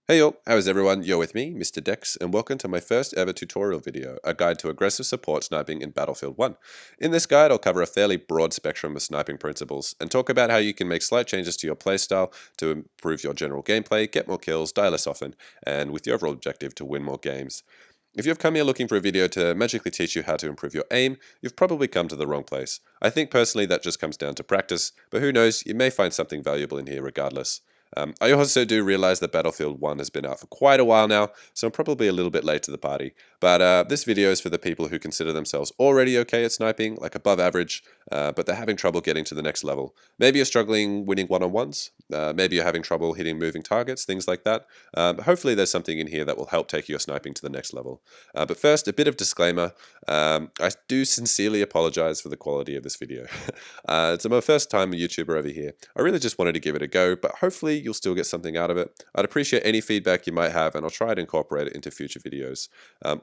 Hey y'all, how is everyone? You're with me, Mr. Dex, and welcome to my first ever tutorial video, a guide to aggressive support sniping in Battlefield 1. In this guide, I'll cover a fairly broad spectrum of sniping principles, and talk about how you can make slight changes to your playstyle to improve your general gameplay, get more kills, die less often, and with the overall objective to win more games. If you've come here looking for a video to magically teach you how to improve your aim, you've probably come to the wrong place. I think personally that just comes down to practice, but who knows, you may find something valuable in here regardless. I also do realize that Battlefield 1 has been out for quite a while now, so I'm probably a little bit late to the party. But this video is for the people who consider themselves already okay at sniping, like above average, but they're having trouble getting to the next level. Maybe you're struggling winning one-on-ones, maybe you're having trouble hitting moving targets, things like that. Hopefully there's something in here that will help take your sniping to the next level. But first, a bit of disclaimer. I do sincerely apologize for the quality of this video. It's my first time a YouTuber over here. I really just wanted to give it a go, but hopefully you'll still get something out of it. I'd appreciate any feedback you might have, and I'll try to incorporate it into future videos.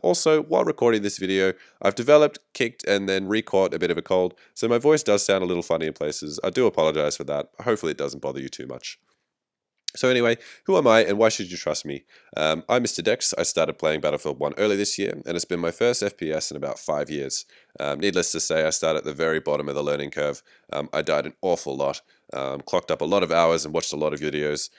Also, while recording this video, I've developed, kicked, and then re-caught a bit of a cold, so my voice does sound a little funny in places. I do apologize for that. Hopefully it doesn't bother you too much. So anyway, who am I and why should you trust me? I'm Mr. Dex. I started playing Battlefield 1 early this year, and it's been my first FPS in about 5 years. Needless to say, I started at the very bottom of the learning curve. I died an awful lot, clocked up a lot of hours and watched a lot of videos.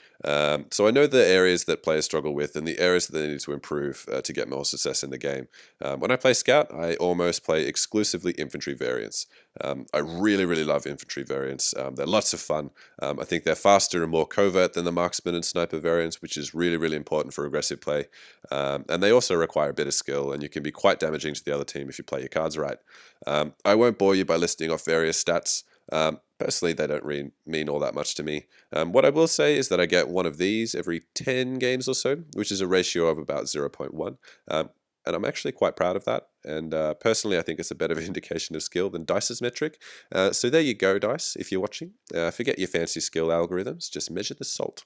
So I know the areas that players struggle with and the areas that they need to improve to get more success in the game. When I play Scout, I almost play exclusively infantry variants. I really love infantry variants. They're lots of fun. I think they're faster and more covert than the marksman and sniper variants, which is really important for aggressive play. And they also require a bit of skill, and you can be quite damaging to the other team if you play your cards right. I won't bore you by listing off various stats. Personally, they don't really mean all that much to me. What I will say is that I get one of these every 10 games or so, which is a ratio of about 0.1. And I'm actually quite proud of that. And personally, I think it's a better indication of skill than Dice's metric. So there you go, Dice, if you're watching. Forget your fancy skill algorithms, just measure the salt.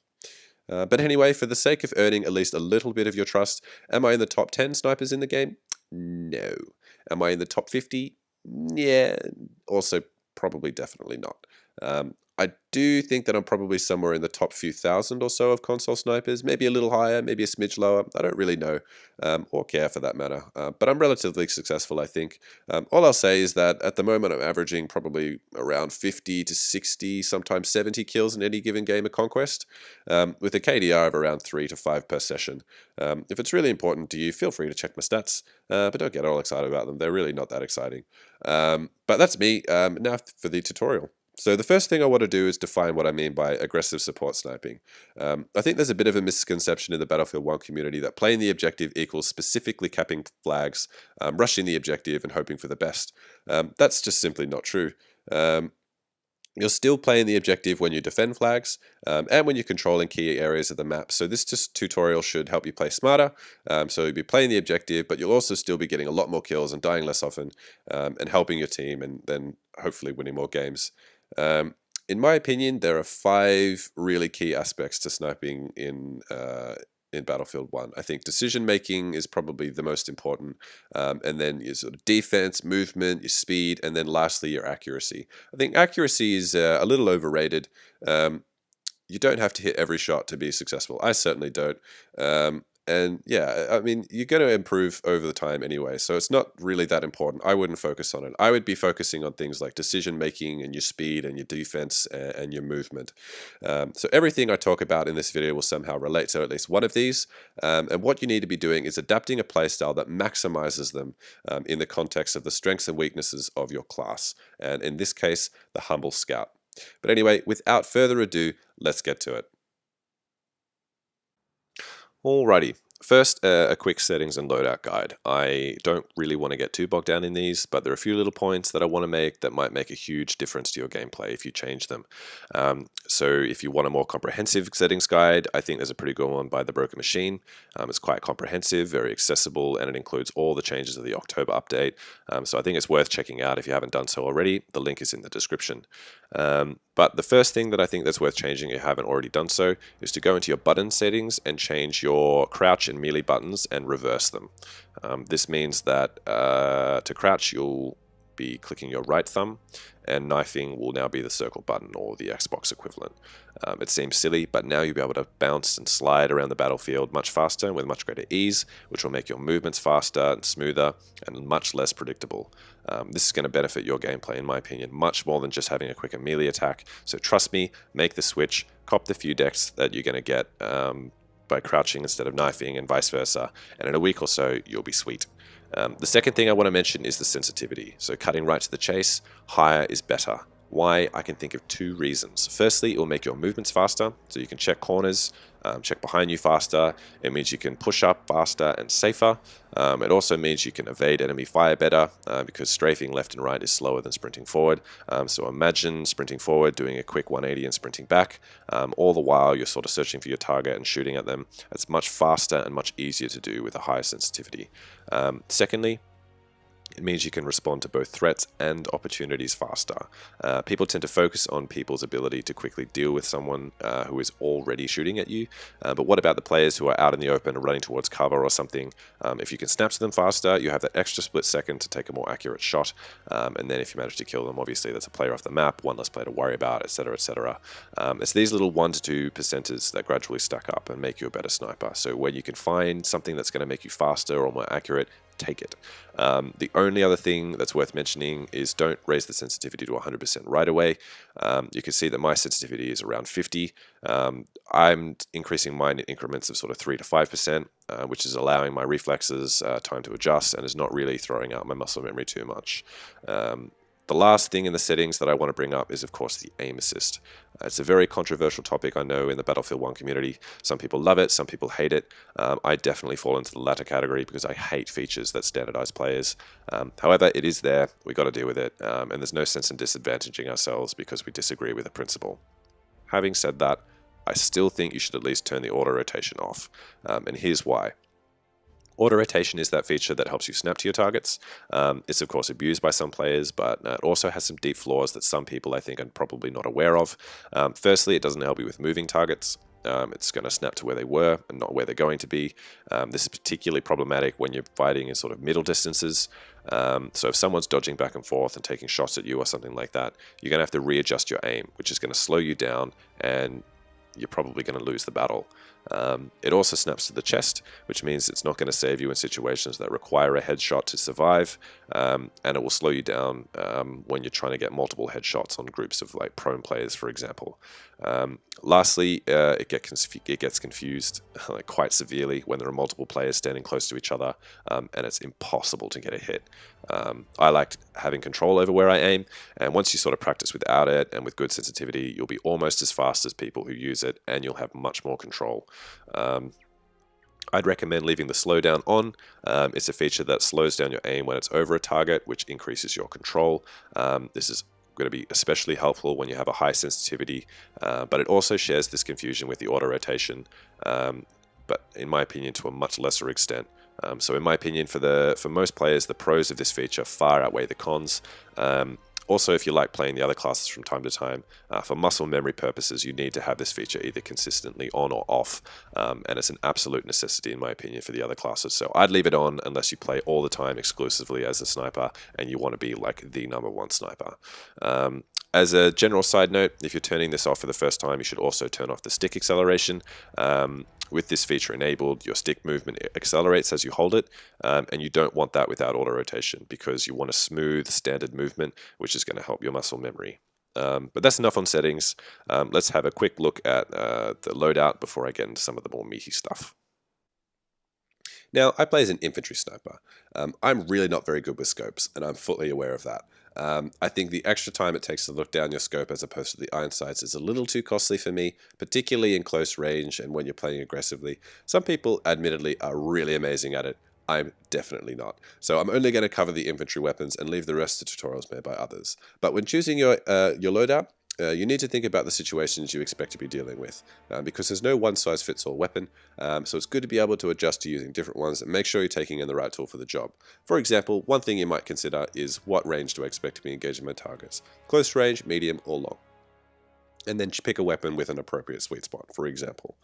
But anyway, for the sake of earning at least a little bit of your trust, am I in the top 10 snipers in the game? No. Am I in the top 50? Yeah, also probably definitely not. I do think that I'm probably somewhere in the top few thousand or so of console snipers, maybe a little higher, maybe a smidge lower. I don't really know, or care for that matter. But I'm relatively successful, I think. All I'll say is that at the moment I'm averaging probably around 50 to 60, sometimes 70 kills in any given game of Conquest, with a KDR of around 3 to 5 per session. If it's really important to you, feel free to check my stats, but don't get all excited about them. They're really not that exciting. But that's me. Now for the tutorial. So the first thing I want to do is define what I mean by aggressive support sniping. I think there's a bit of a misconception in the Battlefield 1 community that playing the objective equals specifically capping flags, rushing the objective and hoping for the best. That's just simply not true. You're still playing the objective when you defend flags and when you're controlling key areas of the map. So this tutorial should help you play smarter. So you'll be playing the objective, but you'll also still be getting a lot more kills and dying less often, and helping your team, and then hopefully winning more games. In my opinion, there are 5 really key aspects to sniping in Battlefield 1. I think decision making is probably the most important, and then your sort of defense, movement, your speed, and then lastly your accuracy. I think accuracy is a little overrated. You don't have to hit every shot to be successful. I certainly don't. And yeah, I mean, you're going to improve over the time anyway, so it's not really that important. I wouldn't focus on it. I would be focusing on things like decision making and your speed and your defense and your movement. So everything I talk about in this video will somehow relate to at least one of these. And what you need to be doing is adapting a playstyle that maximizes them in the context of the strengths and weaknesses of your class. And in this case, the humble scout. But anyway, without further ado, let's get to it. Alrighty, first a quick settings and loadout guide. I don't really want to get too bogged down in these, but there are a few little points that I want to make that might make a huge difference to your gameplay if you change them. So if you want a more comprehensive settings guide, I think there's a pretty good one by The Broken Machine. It's quite comprehensive, very accessible, and it includes all the changes of the October update. So I think it's worth checking out if you haven't done so already. The link is in the description. But the first thing that I think that's worth changing if you haven't already done so is to go into your button settings and change your crouch and melee buttons and reverse them. This means that to crouch, you'll be clicking your right thumb, and knifing will now be the circle button or the Xbox equivalent. It seems silly, but now you'll be able to bounce and slide around the battlefield much faster and with much greater ease, which will make your movements faster and smoother and much less predictable. This is going to benefit your gameplay, in my opinion, much more than just having a quicker melee attack. So trust me, make the switch, cop the few decks that you're going to get by crouching instead of knifing and vice versa, and in a week or so, you'll be sweet. The second thing I want to mention is the sensitivity. So cutting right to the chase, higher is better. Why? I can think of two reasons. Firstly, it will make your movements faster, so you can check corners, check behind you faster. It means you can push up faster and safer. It also means you can evade enemy fire better because strafing left and right is slower than sprinting forward. So imagine sprinting forward, doing a quick 180 and sprinting back. All the while you're sort of searching for your target and shooting at them. It's much faster and much easier to do with a higher sensitivity. Secondly, it means you can respond to both threats and opportunities faster. People tend to focus on people's ability to quickly deal with someone who is already shooting at you. But what about the players who are out in the open and running towards cover or something? If you can snap to them faster, you have that extra split second to take a more accurate shot. And then if you manage to kill them, obviously that's a player off the map, one less player to worry about, etc., etc. It's these little 1 to 2% that gradually stack up and make you a better sniper. So when you can find something that's going to make you faster or more accurate, take it. The only other thing that's worth mentioning is don't raise the sensitivity to 100% right away. You can see that my sensitivity is around 50. I'm increasing mine in increments of sort of 3 to 5%, which is allowing my reflexes time to adjust and is not really throwing out my muscle memory too much. The last thing in the settings that I want to bring up is, of course, the aim assist. It's a very controversial topic, I know, in the Battlefield 1 community. Some people love it, some people hate it. I definitely fall into the latter category because I hate features that standardize players. However, it is there, we got to deal with it, and there's no sense in disadvantaging ourselves because we disagree with a principle. Having said that, I still think you should at least turn the auto rotation off, and here's why. Auto rotation is that feature that helps you snap to your targets. It's of course abused by some players, but it also has some deep flaws that some people I think are probably not aware of. Firstly, it doesn't help you with moving targets. It's going to snap to where they were and not where they're going to be. This is particularly problematic when you're fighting in sort of middle distances. So if someone's dodging back and forth and taking shots at you or something like that, you're going to have to readjust your aim, which is going to slow you down and you're probably going to lose the battle. It also snaps to the chest, which means it's not going to save you in situations that require a headshot to survive, and it will slow you down when you're trying to get multiple headshots on groups of like prone players, for example. Lastly, it gets confused like quite severely when there are multiple players standing close to each other, and it's impossible to get a hit. I like having control over where I aim, and once you sort of practice without it and with good sensitivity, you'll be almost as fast as people who use it, and you'll have much more control. I'd recommend leaving the slowdown on. It's a feature that slows down your aim when it's over a target, which increases your control. This is going to be especially helpful when you have a high sensitivity, but it also shares this confusion with the auto rotation, but in my opinion to a much lesser extent. So in my opinion, for most players, the pros of this feature far outweigh the cons. Also, if you like playing the other classes from time to time, for muscle memory purposes, you need to have this feature either consistently on or off, and it's an absolute necessity, in my opinion, for the other classes. So I'd leave it on unless you play all the time exclusively as a sniper and you want to be like the #1 sniper. As a general side note, if you're turning this off for the first time, you should also turn off the stick acceleration. With this feature enabled, your stick movement accelerates as you hold it, and you don't want that without auto rotation because you want a smooth, standard movement, which is going to help your muscle memory. But that's enough on settings. Let's have a quick look at the loadout before I get into some of the more meaty stuff. Now, I play as an infantry sniper. I'm really not very good with scopes, and I'm fully aware of that. I think the extra time it takes to look down your scope as opposed to the iron sights is a little too costly for me, particularly in close range and when you're playing aggressively. Some people, admittedly, are really amazing at it. I'm definitely not. So I'm only going to cover the infantry weapons and leave the rest to tutorials made by others. But when choosing your loadout, you need to think about the situations you expect to be dealing with, because there's no one-size-fits-all weapon, so it's good to be able to adjust to using different ones and make sure you're taking in the right tool for the job. For example, one thing you might consider is what range do I expect to be engaging my targets? Close range, medium, or long? and then pick a weapon with an appropriate sweet spot, for example.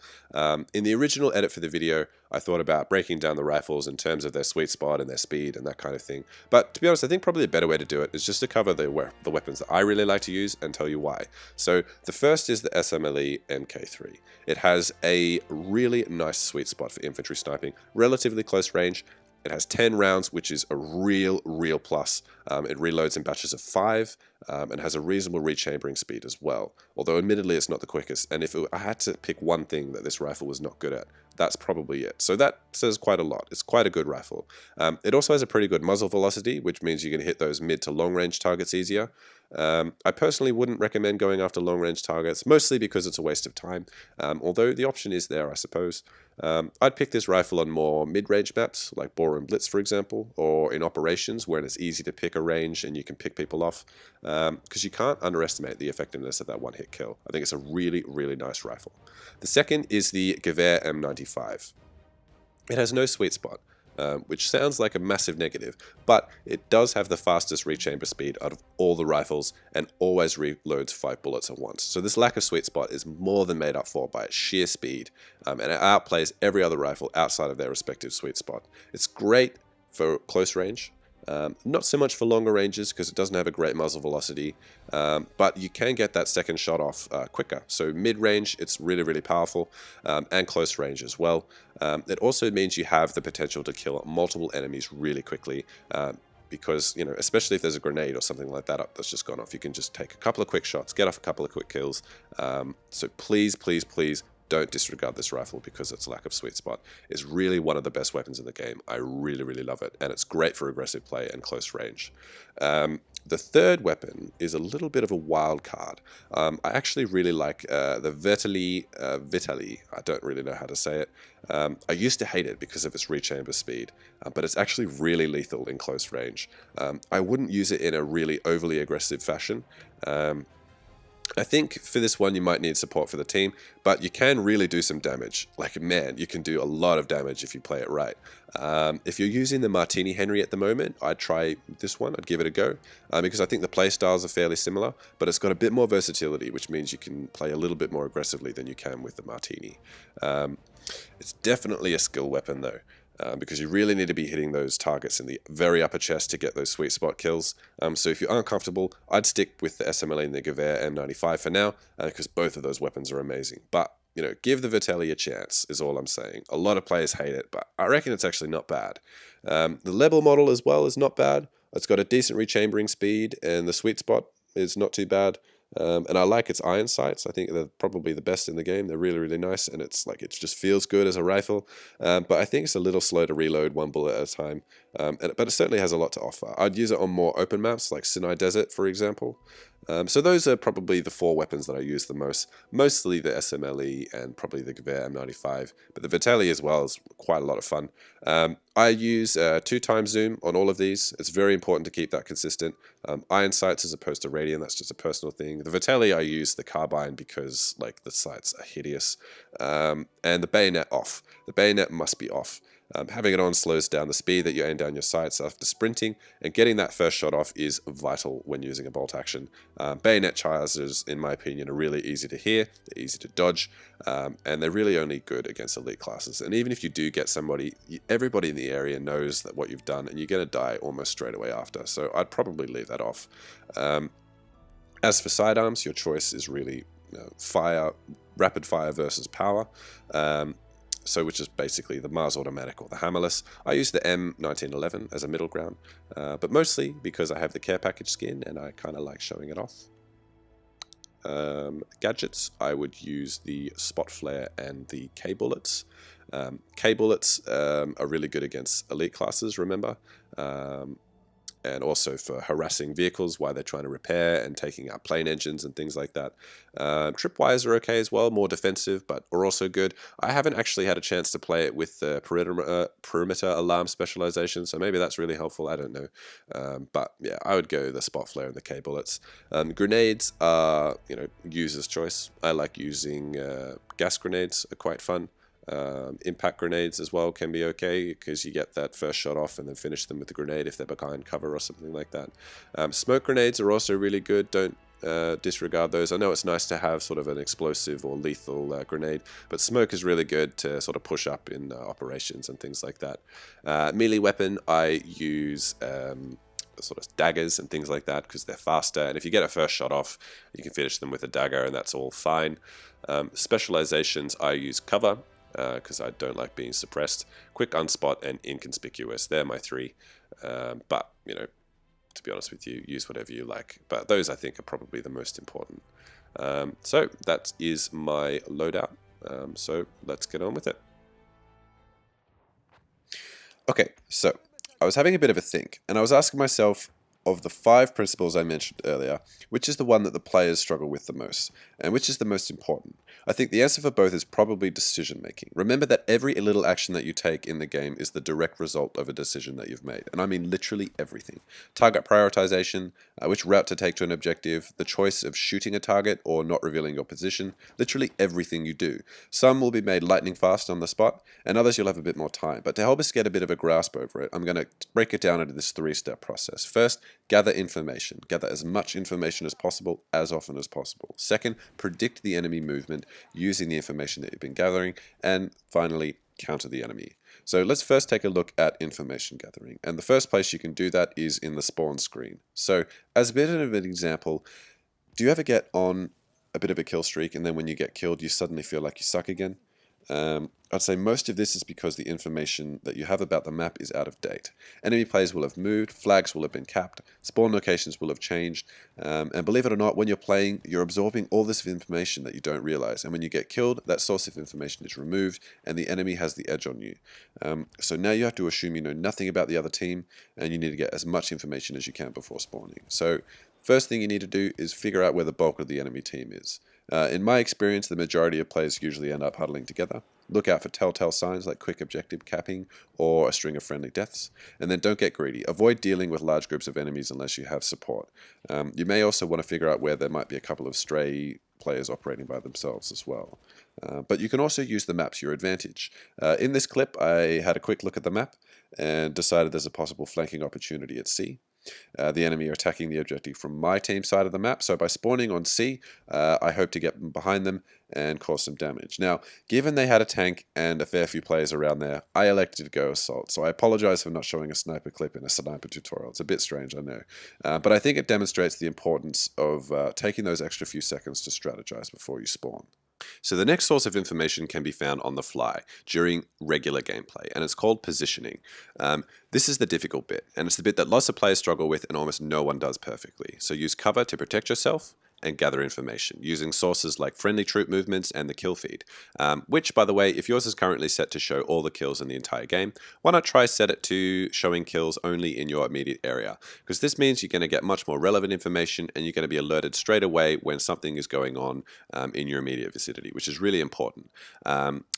In the original edit for the video, I thought about breaking down the rifles in terms of their sweet spot and their speed and that kind of thing. But to be honest, I think probably a better way to do it is just to cover the weapons that I really like to use and tell you why. So the first is the SMLE MK3. It has a really nice sweet spot for infantry sniping, relatively close range. It has 10 rounds, which is a real plus. It reloads in batches of 5 and has a reasonable rechambering speed as well. Although admittedly it's not the quickest, and if I had to pick one thing that this rifle was not good at, that's probably it. So that says quite a lot. It's quite a good rifle. It also has a pretty good muzzle velocity, which means you can hit those mid to long range targets easier. I personally wouldn't recommend going after long range targets, mostly because it's a waste of time, although the option is there, I suppose. I'd pick this rifle on more mid-range maps, like Ballroom Blitz, for example, or in operations where it's easy to pick a range and you can pick people off, because you can't underestimate the effectiveness of that one-hit kill. I think it's a really nice rifle. The second is the Gewehr M95. It has no sweet spot, which sounds like a massive negative, but it does have the fastest rechamber speed out of all the rifles and always reloads 5 bullets at once. So this lack of sweet spot is more than made up for by its sheer speed, and it outplays every other rifle outside of their respective sweet spot. It's great for close range. Not so much for longer ranges because it doesn't have a great muzzle velocity, but you can get that second shot off quicker. So mid-range, it's really powerful, and close range as well. It also means you have the potential to kill multiple enemies really quickly, because, you know, especially if there's a grenade or something like that up that's just gone off, you can just take a couple of quick shots, get off a couple of quick kills. So please don't disregard this rifle because its lack of sweet spot is really one of the best weapons in the game. I really love it, and it's great for aggressive play and close range. The third weapon is a little bit of a wild card. I actually really like the Vitali. I don't really know how to say it. I used to hate it because of its rechamber speed, but it's actually really lethal in close range. I wouldn't use it in a really overly aggressive fashion. I think for this one you might need support for the team, but you can really do some damage. Like, man, you can do a lot of damage if you play it right. If you're using the Martini Henry at the moment, I'd try this one, I'd give it a go, because I think the play styles are fairly similar, but it's got a bit more versatility, which means you can play a little bit more aggressively than you can with the Martini. It's definitely a skill weapon though. Because you really need to be hitting those targets in the very upper chest to get those sweet spot kills. So if you aren't comfortable, I'd stick with the SMLE and the Gewehr M95 for now, because both of those weapons are amazing. But, you know, give the Vitali a chance, is all I'm saying. A lot of players hate it, but I reckon it's actually not bad. The Lebel model as well is not bad. It's got a decent rechambering speed, and the sweet spot is not too bad. And I like its iron sights. I think they're probably the best in the game. They're really nice, and it's like, it just feels good as a rifle. But I think it's a little slow to reload one bullet at a time. But it certainly has a lot to offer. I'd use it on more open maps, like Sinai Desert, for example. So those are probably the 4 weapons that I use the most. Mostly the SMLE and probably the Gewehr M95. But the Vitali as well is quite a lot of fun. I use 2x zoom on all of these. It's very important to keep that consistent. Iron sights as opposed to radian, that's just a personal thing. The Vitali, I use the carbine because, like, the sights are hideous. And the bayonet off. The bayonet must be off. Having it on slows down the speed that you aim down your sights after sprinting, and getting that first shot off is vital when using a bolt action. Bayonet charges, in my opinion, are really easy to hear, they're easy to dodge, and they're really only good against elite classes. And even if you do get somebody, everybody in the area knows that what you've done, and you're going to die almost straight away after, so I'd probably leave that off. As for sidearms, your choice is really rapid fire versus power. So which is basically the Mars Automatic or the Hammerless. I use the M1911 as a middle ground, but mostly because I have the care package skin and I kind of like showing it off. Gadgets, I would use the Spot Flare and the K-Bullets. K-Bullets are really good against elite classes, remember? And also for harassing vehicles while they're trying to repair and taking out plane engines and things like that. Tripwires are okay as well, more defensive, but are also good. I haven't actually had a chance to play it with the perimeter alarm specialization, so maybe that's really helpful, I don't know. But yeah, I would go the Spot Flare and the K-Bullets. Grenades are, you know, user's choice. I like using gas grenades, are quite fun. Impact grenades as well can be okay because you get that first shot off and then finish them with the grenade if they're behind cover or something like that. Smoke grenades are also really good. Don't disregard those. I know it's nice to have sort of an explosive or lethal grenade, but smoke is really good to sort of push up in operations and things like that. Melee weapon, I use sort of daggers and things like that because they're faster, and if you get a first shot off, you can finish them with a dagger, and that's all fine. Specializations, I use cover because I don't like being suppressed. Quick unspot and inconspicuous, they're my three. But you know, to be honest with you, use whatever you like. But those I think are probably the most important. So that is my loadout. So let's get on with it. Okay, so I was having a bit of a think, and I was asking myself, of the 5 principles I mentioned earlier, which is the one that the players struggle with the most, and which is the most important? I think the answer for both is probably decision making. Remember that every little action that you take in the game is the direct result of a decision that you've made, and I mean literally everything. Target prioritization, which route to take to an objective, the choice of shooting a target or not revealing your position, literally everything you do. Some will be made lightning fast on the spot, and others you'll have a bit more time. But to help us get a bit of a grasp over it, I'm going to break it down into this 3-step process. First, gather information. Gather as much information as possible, as often as possible. Second, predict the enemy movement using the information that you've been gathering. And finally, counter the enemy. So let's first take a look at information gathering. And the first place you can do that is in the spawn screen. So as a bit of an example, do you ever get on a bit of a kill streak and then when you get killed, you suddenly feel like you suck again? I'd say most of this is because the information that you have about the map is out of date. Enemy players will have moved, flags will have been capped, spawn locations will have changed, and believe it or not, when you're playing, you're absorbing all this information that you don't realize, and when you get killed, that source of information is removed, and the enemy has the edge on you. So now you have to assume you know nothing about the other team, and you need to get as much information as you can before spawning. So first thing you need to do is figure out where the bulk of the enemy team is. In my experience, the majority of players usually end up huddling together. Look out for telltale signs like quick objective capping or a string of friendly deaths. And then don't get greedy. Avoid dealing with large groups of enemies unless you have support. You may also want to figure out where there might be a couple of stray players operating by themselves as well. But you can also use the map to your advantage. In this clip, I had a quick look at the map and decided there's a possible flanking opportunity at C. The enemy are attacking the objective from my team side of the map, so by spawning on C, I hope to get behind them and cause some damage. Now, given they had a tank and a fair few players around there, I elected to go assault, so I apologize for not showing a sniper clip in a sniper tutorial. It's a bit strange, I know, but I think it demonstrates the importance of taking those extra few seconds to strategize before you spawn. So the next source of information can be found on the fly during regular gameplay, and it's called positioning. This is the difficult bit, and it's the bit that lots of players struggle with and almost no one does perfectly. So use cover to protect yourself and gather information using sources like friendly troop movements and the kill feed, which, by the way, if yours is currently set to show all the kills in the entire game, why not try set it to showing kills only in your immediate area, because this means you're going to get much more relevant information and you're going to be alerted straight away when something is going on in your immediate vicinity, which is really important.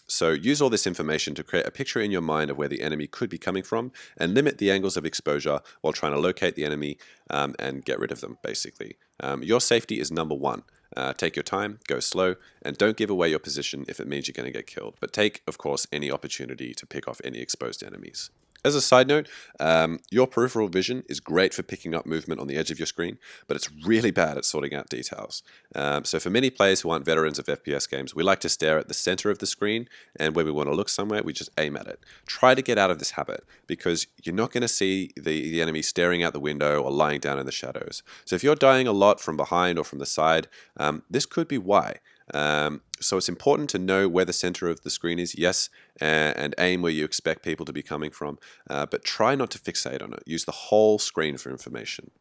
So use all this information to create a picture in your mind of where the enemy could be coming from and limit the angles of exposure while trying to locate the enemy and get rid of them, basically. Your safety is number one. Take your time, go slow, and don't give away your position if it means you're going to get killed. But take, of course, any opportunity to pick off any exposed enemies. As a side note, your peripheral vision is great for picking up movement on the edge of your screen, but it's really bad at sorting out details. So for many players who aren't veterans of FPS games, we like to stare at the center of the screen, and when we want to look somewhere, we just aim at it. Try to get out of this habit, because you're not going to see the enemy staring out the window or lying down in the shadows. So if you're dying a lot from behind or from the side, this could be why. So it's important to know where the center of the screen is, yes, and aim where you expect people to be coming from, but try not to fixate on it. Use the whole screen for information.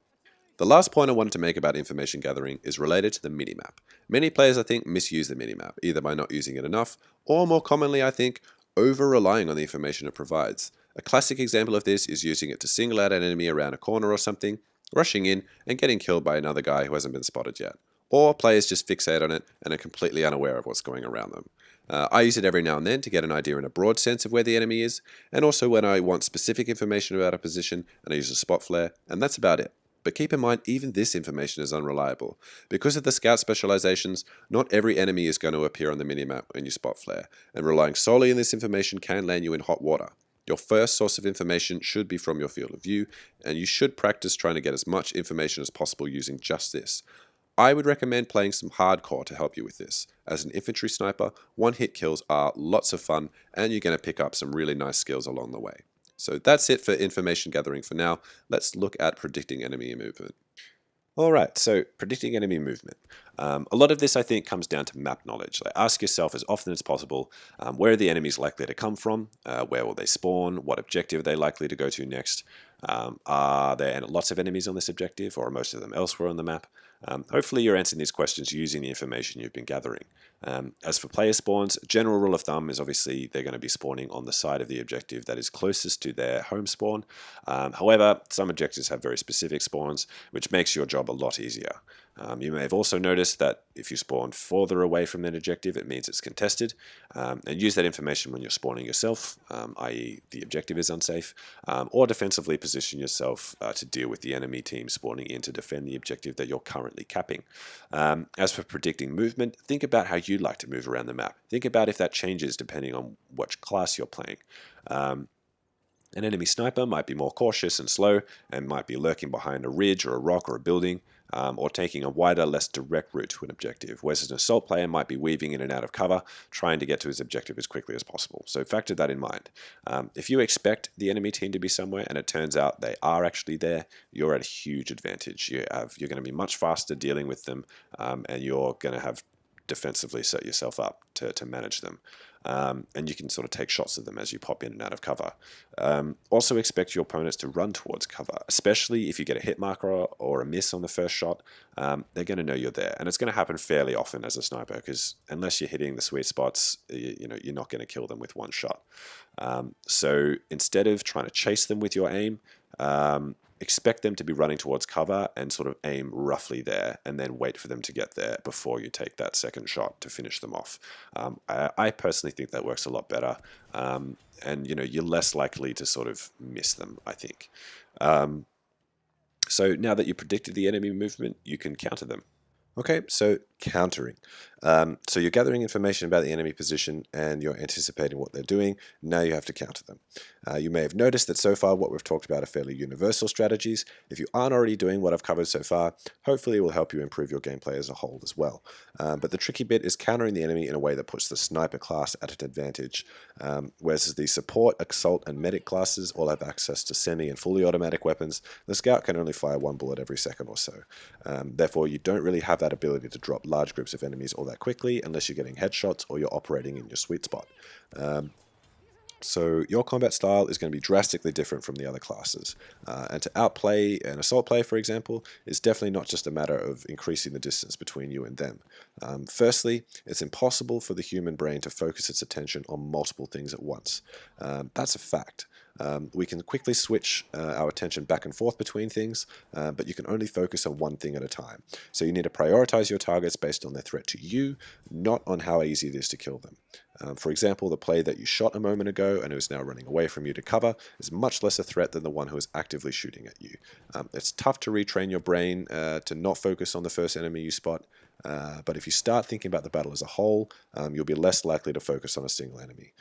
The last point I wanted to make about information gathering is related to the minimap. Many players, I think, misuse the minimap, either by not using it enough, or more commonly, I think, over-relying on the information it provides. A classic example of this is using it to single out an enemy around a corner or something, rushing in and getting killed by another guy who hasn't been spotted yet. Or players just fixate on it and are completely unaware of what's going around them. I use it every now and then to get an idea in a broad sense of where the enemy is, and also when I want specific information about a position, and I use a spot flare, and that's about it. But keep in mind, even this information is unreliable. Because of the scout specializations, not every enemy is going to appear on the minimap when you spot flare, and relying solely on this information can land you in hot water. Your first source of information should be from your field of view, and you should practice trying to get as much information as possible using just this. I would recommend playing some hardcore to help you with this. As an infantry sniper, one-hit kills are lots of fun, and you're going to pick up some really nice skills along the way. So that's it for information gathering for now. Let's look at predicting enemy movement. Alright, so predicting enemy movement. A lot of this, I think, comes down to map knowledge. Like, ask yourself as often as possible, where are the enemies likely to come from? Where will they spawn? What objective are they likely to go to next? Are there lots of enemies on this objective, or are most of them elsewhere on the map? Hopefully you're answering these questions using the information you've been gathering. As for player spawns, general rule of thumb is obviously they're going to be spawning on the side of the objective that is closest to their home spawn. However, some objectives have very specific spawns, which makes your job a lot easier. You may have also noticed that if you spawn further away from an objective, it means it's contested, and use that information when you're spawning yourself, i.e. the objective is unsafe, or defensively position yourself to deal with the enemy team spawning in to defend the objective that you're currently capping. As for predicting movement, think about how you'd like to move around the map. Think about if that changes depending on which class you're playing. An enemy sniper might be more cautious and slow and might be lurking behind a ridge or a rock or a building, or taking a wider, less direct route to an objective, whereas an assault player might be weaving in and out of cover, trying to get to his objective as quickly as possible. So factor that in mind. If you expect the enemy team to be somewhere and it turns out they are actually there, you're at a huge advantage. You're going to be much faster dealing with them, and you're going to have defensively set yourself up to manage them. And you can sort of take shots of them as you pop in and out of cover. Also expect your opponents to run towards cover, especially if you get a hit marker or a miss on the first shot. They're going to know you're there, and it's going to happen fairly often as a sniper, because unless you're hitting the sweet spots, you're not going to kill them with one shot. So instead of trying to chase them with your aim, expect them to be running towards cover and sort of aim roughly there, and then wait for them to get there before you take that second shot to finish them off. I personally think that works a lot better, and you're less likely to sort of miss them, I think. So now that you predicted the enemy movement, you can counter them. Okay, so countering. So you're gathering information about the enemy position and you're anticipating what they're doing. Now you have to counter them. You may have noticed that so far what we've talked about are fairly universal strategies. If you aren't already doing what I've covered so far, hopefully it will help you improve your gameplay as a whole as well. But the tricky bit is countering the enemy in a way that puts the sniper class at an advantage, whereas the support, assault, and medic classes all have access to semi and fully automatic weapons. The scout can only fire one bullet every second or so. Therefore, you don't really have that ability to drop large groups of enemies all that quickly unless you're getting headshots or you're operating in your sweet spot. So your combat style is going to be drastically different from the other classes. And to outplay an assault player, for example, is definitely not just a matter of increasing the distance between you and them. Firstly, it's impossible for the human brain to focus its attention on multiple things at once. That's a fact. We can quickly switch our attention back and forth between things, but you can only focus on one thing at a time. So you need to prioritize your targets based on their threat to you, not on how easy it is to kill them. For example, the player that you shot a moment ago and who is now running away from you to cover is much less a threat than the one who is actively shooting at you. It's tough to retrain your brain to not focus on the first enemy you spot, but if you start thinking about the battle as a whole, you'll be less likely to focus on a single enemy.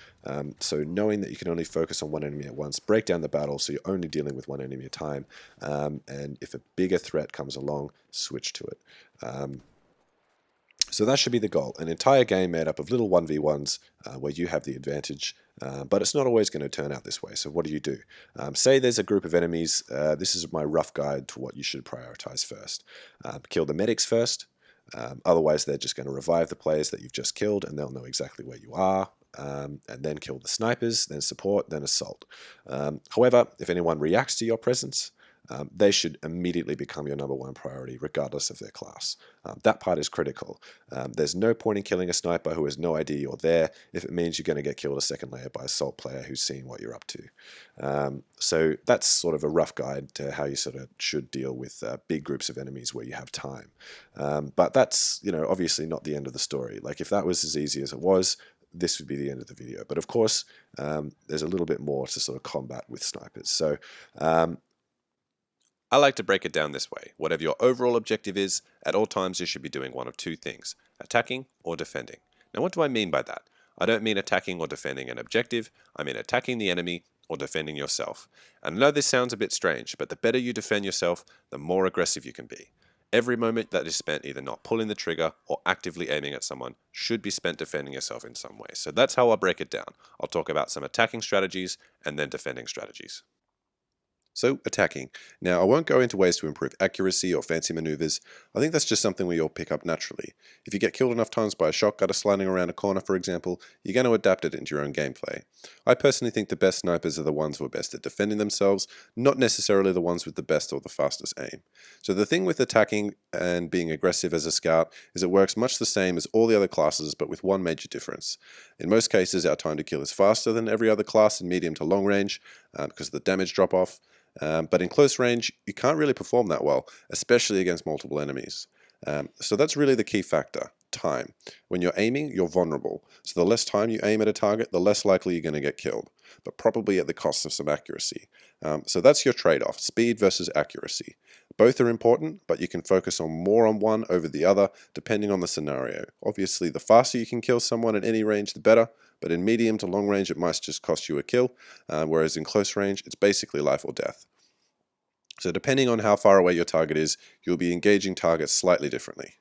So knowing that you can only focus on one enemy at once, break down the battle so you're only dealing with one enemy at a time, and if a bigger threat comes along, switch to it. So that should be the goal, an entire game made up of little 1v1s where you have the advantage, but it's not always going to turn out this way. So what do? Say there's a group of enemies. This is my rough guide to what you should prioritize first. Kill the medics first. Otherwise, they're just going to revive the players that you've just killed, and they'll know exactly where you are. And then kill the snipers, then support, then assault. However, if anyone reacts to your presence, they should immediately become your number one priority, regardless of their class. That part is critical. There's no point in killing a sniper who has no idea you're there if it means you're going to get killed a second later by an assault player who's seen what you're up to. So that's sort of a rough guide to how you sort of should deal with big groups of enemies where you have time. But that's, obviously not the end of the story. Like, if that was as easy as it was, this would be the end of the video. But of course, there's a little bit more to sort of combat with snipers. So I like to break it down this way. Whatever your overall objective is, at all times you should be doing one of two things: attacking or defending. Now, what do I mean by that? I don't mean attacking or defending an objective. I mean attacking the enemy or defending yourself. And I know this sounds a bit strange, but the better you defend yourself, the more aggressive you can be. Every moment that is spent either not pulling the trigger or actively aiming at someone should be spent defending yourself in some way. So that's how I'll break it down. I'll talk about some attacking strategies and then defending strategies. So, attacking. Now, I won't go into ways to improve accuracy or fancy maneuvers. I think that's just something we all pick up naturally. If you get killed enough times by a shotgunner sliding around a corner, for example, you're going to adapt it into your own gameplay. I personally think the best snipers are the ones who are best at defending themselves, not necessarily the ones with the best or the fastest aim. So the thing with attacking and being aggressive as a scout is it works much the same as all the other classes, but with one major difference. In most cases, our time to kill is faster than every other class in medium to long range because of the damage drop off. But in close range, you can't really perform that well, especially against multiple enemies. So that's really the key factor, time. When you're aiming, you're vulnerable. So the less time you aim at a target, the less likely you're going to get killed, but probably at the cost of some accuracy. So that's your trade-off, speed versus accuracy. Both are important, but you can focus more on one over the other, depending on the scenario. Obviously, the faster you can kill someone at any range, the better, but in medium to long range, it might just cost you a kill, whereas in close range, it's basically life or death. So depending on how far away your target is, you'll be engaging targets slightly differently.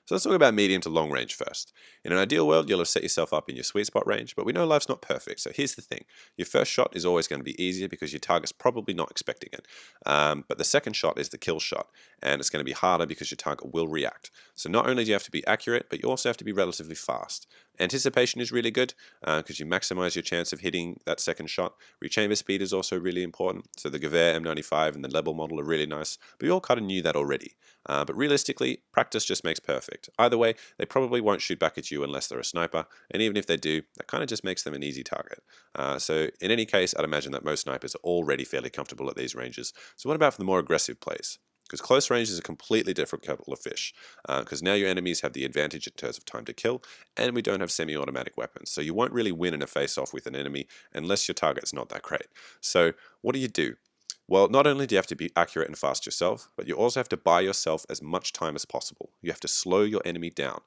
So let's talk about medium to long range first. In an ideal world, you'll have set yourself up in your sweet spot range, but we know life's not perfect. So here's the thing. Your first shot is always going to be easier because your target's probably not expecting it. But the second shot is the kill shot, and it's going to be harder because your target will react. So not only do you have to be accurate, but you also have to be relatively fast. Anticipation is really good because you maximize your chance of hitting that second shot. Rechamber speed is also really important. So the Gewehr M95 and the Lebel model are really nice, but you all kind of knew that already. But realistically, practice just makes perfect. Either way, they probably won't shoot back at you unless they're a sniper, and even if they do, that kind of just makes them an easy target. So in any case, I'd imagine that most snipers are already fairly comfortable at these ranges. So what about for the more aggressive plays? Because close range is a completely different kettle of fish, because now your enemies have the advantage in terms of time to kill, and we don't have semi-automatic weapons, so you won't really win in a face-off with an enemy unless your target's not that great. So what do? Well, not only do you have to be accurate and fast yourself, but you also have to buy yourself as much time as possible. You have to slow your enemy down,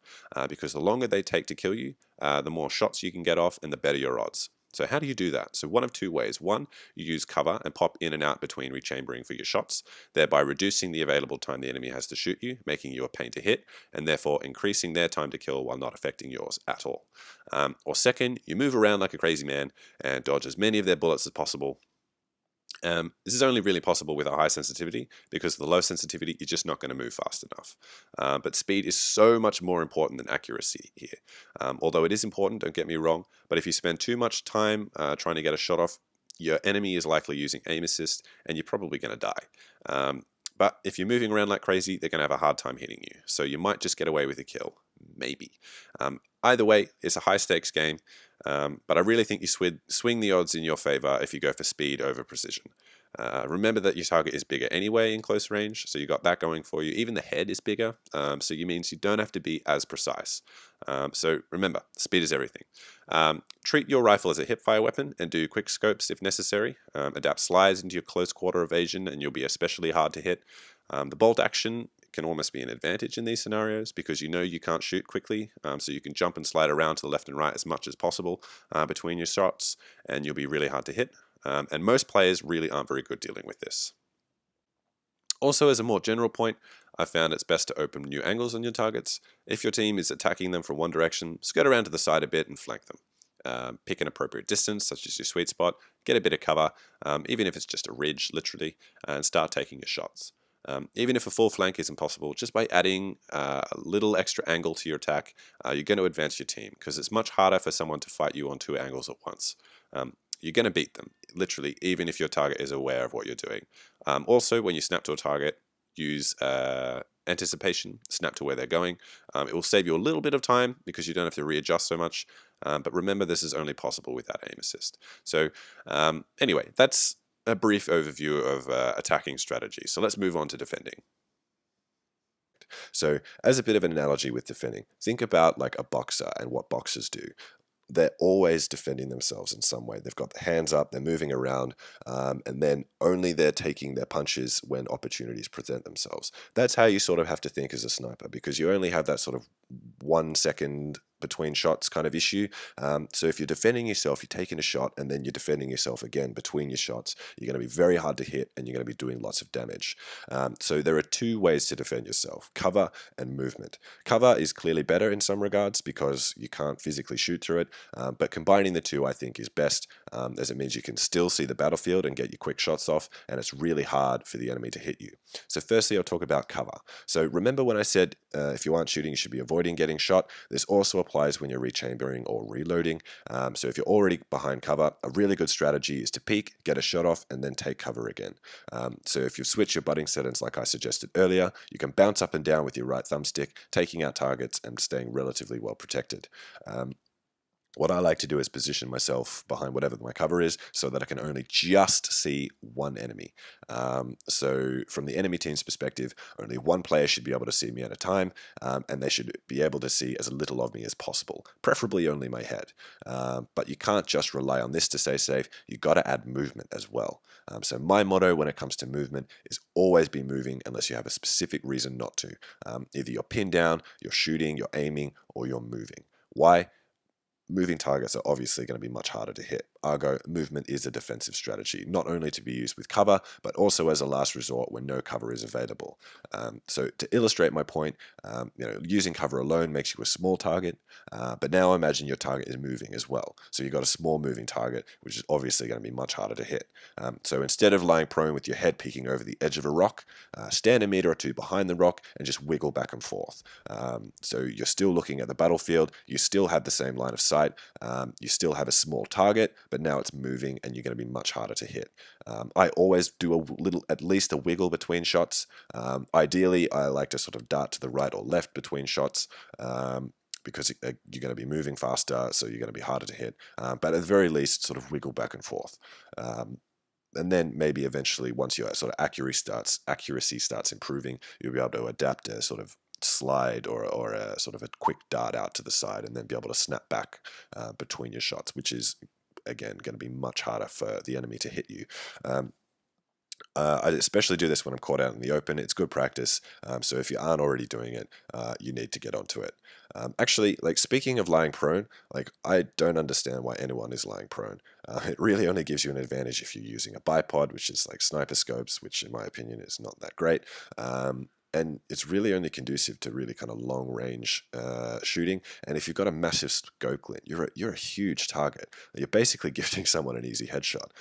because the longer they take to kill you, the more shots you can get off and the better your odds. So how do you do that? So one of two ways. One, you use cover and pop in and out between rechambering for your shots, thereby reducing the available time the enemy has to shoot you, making you a pain to hit, and therefore increasing their time to kill while not affecting yours at all. Or second, you move around like a crazy man and dodge as many of their bullets as possible. This is only really possible with a high sensitivity, because with the low sensitivity, you're just not going to move fast enough. But speed is so much more important than accuracy here. Although it is important, don't get me wrong, but if you spend too much time trying to get a shot off, your enemy is likely using aim assist, and you're probably going to die. But if you're moving around like crazy, they're going to have a hard time hitting you. So you might just get away with a kill. Maybe. Either way, it's a high stakes game, but I really think you swing the odds in your favor if you go for speed over precision. Remember that your target is bigger anyway in close range, so you got that going for you. Even the head is bigger, so it means you don't have to be as precise. So remember, speed is everything. Treat your rifle as a hipfire weapon and do quick scopes if necessary. Adapt slides into your close quarter evasion and you'll be especially hard to hit. The bolt action can almost be an advantage in these scenarios because you know you can't shoot quickly, so you can jump and slide around to the left and right as much as possible between your shots, and you'll be really hard to hit. And most players really aren't very good dealing with this. Also, as a more general point, I found it's best to open new angles on your targets. If your team is attacking them from one direction, skirt around to the side a bit and flank them. Pick an appropriate distance, such as your sweet spot, get a bit of cover, even if it's just a ridge, literally, and start taking your shots. Even if a full flank isn't possible, just by adding a little extra angle to your attack, you're going to advance your team, because it's much harder for someone to fight you on two angles at once. You're going to beat them, literally, even if your target is aware of what you're doing. Also, when you snap to a target, use anticipation, snap to where they're going. It will save you a little bit of time because you don't have to readjust so much, but remember this is only possible without aim assist. So anyway, that's a brief overview of attacking strategy. So let's move on to defending. So as a bit of an analogy with defending, think about like a boxer and what boxers do. They're always defending themselves in some way. They've got their hands up, they're moving around, and then only they're taking their punches when opportunities present themselves. That's how you sort of have to think as a sniper, because you only have that sort of 1 second between shots kind of issue. So if you're defending yourself, you're taking a shot and then you're defending yourself again between your shots, you're going to be very hard to hit and you're going to be doing lots of damage. So there are two ways to defend yourself: cover and movement. Cover is clearly better in some regards because you can't physically shoot through it, but combining the two I think is best, as it means you can still see the battlefield and get your quick shots off, and it's really hard for the enemy to hit you. So firstly, I'll talk about cover. So remember when I said if you aren't shooting, you should be avoiding getting shot. This also applies when you're rechambering or reloading. So if you're already behind cover, a really good strategy is to peek, get a shot off, and then take cover again. So if you switch your butting settings like I suggested earlier, you can bounce up and down with your right thumbstick, taking out targets and staying relatively well protected. What I like to do is position myself behind whatever my cover is so that I can only just see one enemy. So from the enemy team's perspective, only one player should be able to see me at a time, and they should be able to see as little of me as possible, preferably only my head. But you can't just rely on this to stay safe. You've got to add movement as well. So my motto when it comes to movement is always be moving unless you have a specific reason not to. Either you're pinned down, you're shooting, you're aiming, or you're moving. Why? Moving targets are obviously going to be much harder to hit. Ergo, movement is a defensive strategy, not only to be used with cover, but also as a last resort when no cover is available. So to illustrate my point, using cover alone makes you a small target, but now imagine your target is moving as well. So you've got a small moving target, which is obviously going to be much harder to hit. So instead of lying prone with your head peeking over the edge of a rock, stand a meter or two behind the rock and just wiggle back and forth. So you're still looking at the battlefield, you still have the same line of sight, you still have a small target, but now it's moving and you're going to be much harder to hit. I always do at least a wiggle between shots. Ideally, I like to sort of dart to the right or left between shots, because you're going to be moving faster, so you're going to be harder to hit. But at the very least, sort of wiggle back and forth. And then maybe eventually, once your sort of accuracy starts improving, you'll be able to adapt a sort of slide or a sort of a quick dart out to the side and then be able to snap back between your shots, which is again going to be much harder for the enemy to hit you. I especially do this when I'm caught out in the open. It's good practice. So if you aren't already doing it, you need to get onto it. Actually, like speaking of lying prone, like I don't understand why anyone is lying prone. It really only gives you an advantage if you're using a bipod, which is like sniper scopes, which in my opinion is not that great. And it's really only conducive to really kind of long range shooting. And if you've got a massive scope glint, you're a huge target. You're basically gifting someone an easy headshot.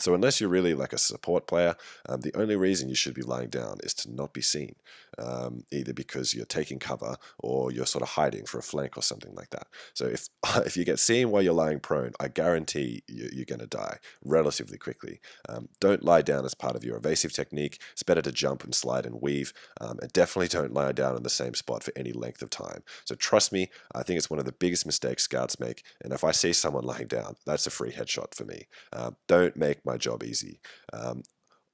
So unless you're really like a support player, the only reason you should be lying down is to not be seen, either because you're taking cover or you're sort of hiding for a flank or something like that. So if you get seen while you're lying prone, I guarantee you're going to die relatively quickly. Don't lie down as part of your evasive technique. It's better to jump and slide and weave. And definitely don't lie down in the same spot for any length of time. So trust me, I think it's one of the biggest mistakes scouts make. And if I see someone lying down, that's a free headshot for me. Don't make my job easy.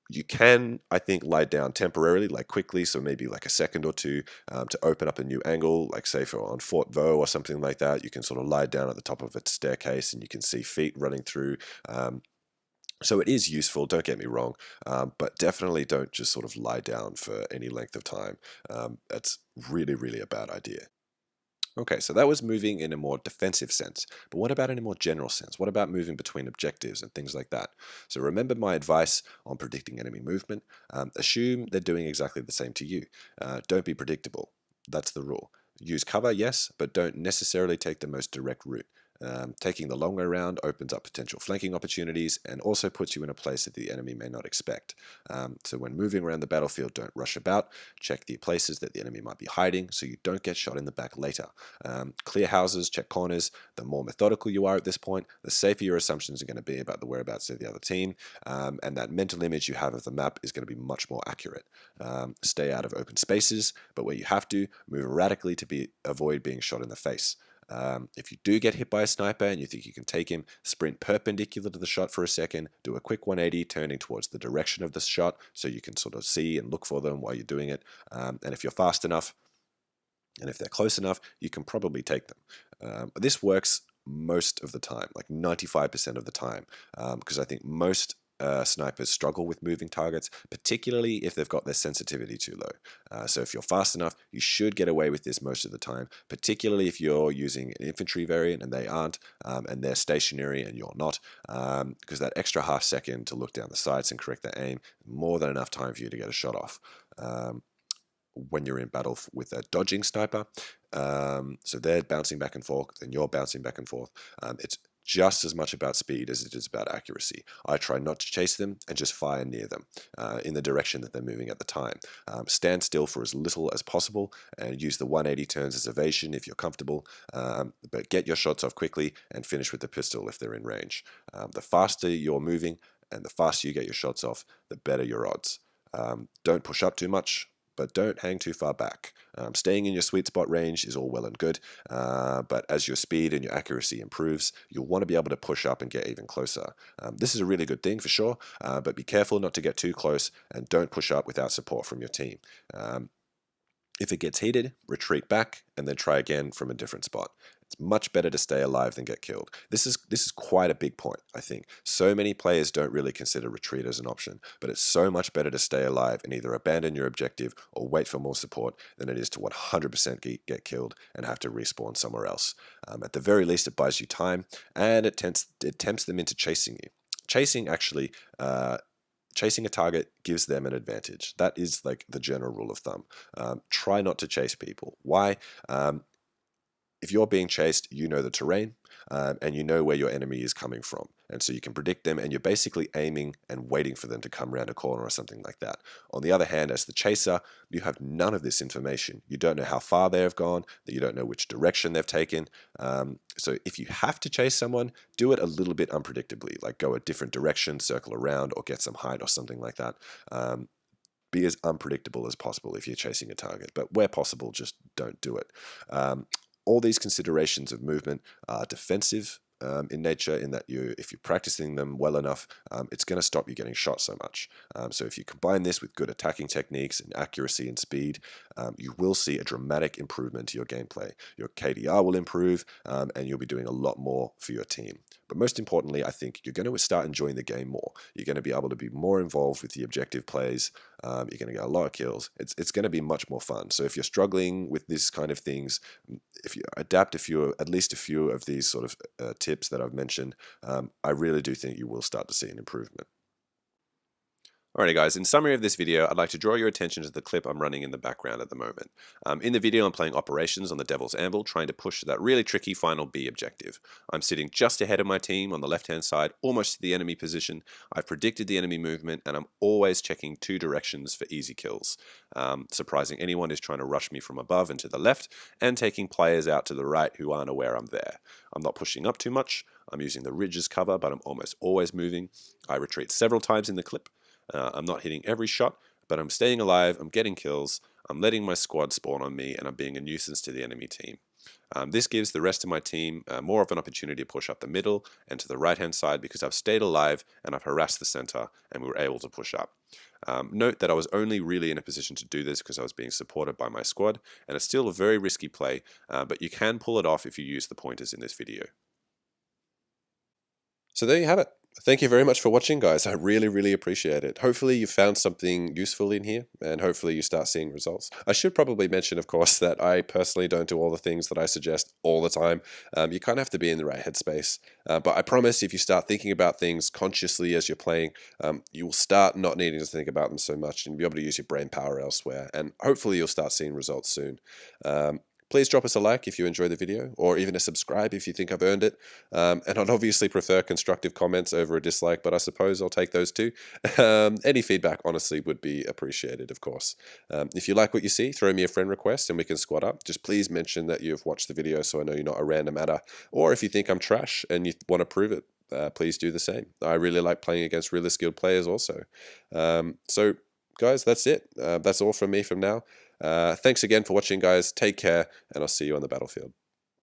You can, I think, lie down temporarily, like quickly, so maybe like a second or two, to open up a new angle, like say for on Fort Vaux or something like that. You can sort of lie down at the top of a staircase and you can see feet running through. So it is useful, don't get me wrong, but definitely don't just sort of lie down for any length of time. That's really, really a bad idea. Okay, so that was moving in a more defensive sense, but what about in a more general sense? What about moving between objectives and things like that? So remember my advice on predicting enemy movement. Assume they're doing exactly the same to you. Don't be predictable. That's the rule. Use cover, yes, but don't necessarily take the most direct route. Taking the long way around opens up potential flanking opportunities and also puts you in a place that the enemy may not expect. So when moving around the battlefield, don't rush about. Check the places that the enemy might be hiding so you don't get shot in the back later. Clear houses, check corners. The more methodical you are at this point, the safer your assumptions are going to be about the whereabouts of the other team, and that mental image you have of the map is going to be much more accurate. Stay out of open spaces, but where you have to, move erratically to avoid being shot in the face. If you do get hit by a sniper and you think you can take him, sprint perpendicular to the shot for a second, do a quick 180 turning towards the direction of the shot so you can sort of see and look for them while you're doing it. And if you're fast enough and if they're close enough, you can probably take them. This works most of the time, like 95% of the time, because I think most snipers struggle with moving targets, particularly if they've got their sensitivity too low. So if you're fast enough, you should get away with this most of the time, particularly if you're using an infantry variant and they aren't, and they're stationary and you're not, because that extra half second to look down the sights and correct their aim, more than enough time for you to get a shot off. When you're in battle with a dodging sniper, so they're bouncing back and forth and you're bouncing back and forth, it's just as much about speed as it is about accuracy. I try not to chase them and just fire near them in the direction that they're moving at the time. Stand still for as little as possible and use the 180 turns as evasion if you're comfortable, but get your shots off quickly and finish with the pistol if they're in range. The faster you're moving and the faster you get your shots off, the better your odds. Don't push up too much, but don't hang too far back. Staying in your sweet spot range is all well and good, but as your speed and your accuracy improves, you'll want to be able to push up and get even closer. This is a really good thing for sure, but be careful not to get too close and don't push up without support from your team. If it gets heated, retreat back and then try again from a different spot. It's much better to stay alive than get killed. This is quite a big point, I think. So many players don't really consider retreat as an option, but it's so much better to stay alive and either abandon your objective or wait for more support than it is to 100% get killed and have to respawn somewhere else. At the very least, it buys you time and it tempts them into chasing you. Chasing a target gives them an advantage. That is like the general rule of thumb. Try not to chase people. Why? If you're being chased, you know the terrain and you know where your enemy is coming from. And so you can predict them and you're basically aiming and waiting for them to come around a corner or something like that. On the other hand, as the chaser, you have none of this information. You don't know how far they have gone, you don't know which direction they've taken. So if you have to chase someone, do it a little bit unpredictably, like go a different direction, circle around, or get some height or something like that. Be as unpredictable as possible if you're chasing a target, but where possible, just don't do it. All these considerations of movement are defensive in nature, in that if you're practicing them well enough, it's going to stop you getting shot so much. So if you combine this with good attacking techniques and accuracy and speed, you will see a dramatic improvement to your gameplay. Your KDR will improve and you'll be doing a lot more for your team. But most importantly, I think you're going to start enjoying the game more. You're going to be able to be more involved with the objective plays. You're going to get a lot of kills. It's going to be much more fun. So if you're struggling with this kind of things, if you adapt at least a few of these sort of tips that I've mentioned, I really do think you will start to see an improvement. Alrighty guys, in summary of this video, I'd like to draw your attention to the clip I'm running in the background at the moment. In the video, I'm playing operations on the Devil's Anvil, trying to push that really tricky final B objective. I'm sitting just ahead of my team on the left-hand side, almost to the enemy position. I've predicted the enemy movement, and I'm always checking two directions for easy kills, surprising anyone who's trying to rush me from above and to the left, and taking players out to the right who aren't aware I'm there. I'm not pushing up too much. I'm using the ridge as cover, but I'm almost always moving. I retreat several times in the clip. I'm not hitting every shot, but I'm staying alive, I'm getting kills, I'm letting my squad spawn on me, and I'm being a nuisance to the enemy team. This gives the rest of my team more of an opportunity to push up the middle and to the right-hand side because I've stayed alive and I've harassed the center and we were able to push up. Note that I was only really in a position to do this because I was being supported by my squad, and it's still a very risky play, but you can pull it off if you use the pointers in this video. So there you have it. Thank you very much for watching, guys. I really, really appreciate it. Hopefully you found something useful in here, and hopefully you start seeing results. I should probably mention, of course, that I personally don't do all the things that I suggest all the time. You kind of have to be in the right headspace. But I promise if you start thinking about things consciously as you're playing, you will start not needing to think about them so much and be able to use your brain power elsewhere. And hopefully you'll start seeing results soon. Please drop us a like if you enjoy the video, or even a subscribe if you think I've earned it. And I'd obviously prefer constructive comments over a dislike, but I suppose I'll take those too. Any feedback, honestly, would be appreciated, of course. If you like what you see, throw me a friend request and we can squad up. Just please mention that you've watched the video so I know you're not a random adder. Or if you think I'm trash and you want to prove it, please do the same. I really like playing against really skilled players also. So, guys, that's it. That's all from me from now. Thanks again for watching, guys. Take care, and I'll see you on the battlefield.